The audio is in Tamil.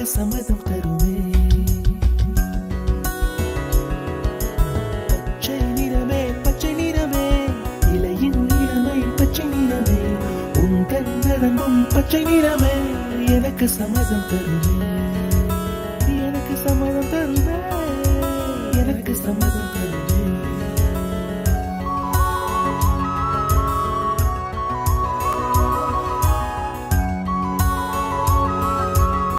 எனக்கு சம்மதம் தருமே. பச்சை நிறமே பச்சை நிறமே, இலையின் நிறமை பச்சை நிறமே, உந்தன் நரம்பும் பச்சை நிறமே, எனக்கு சம்மதம் தருமே, எனக்கு சம்மதம் தருமே, எனக்கு சம்மதம் தருமே.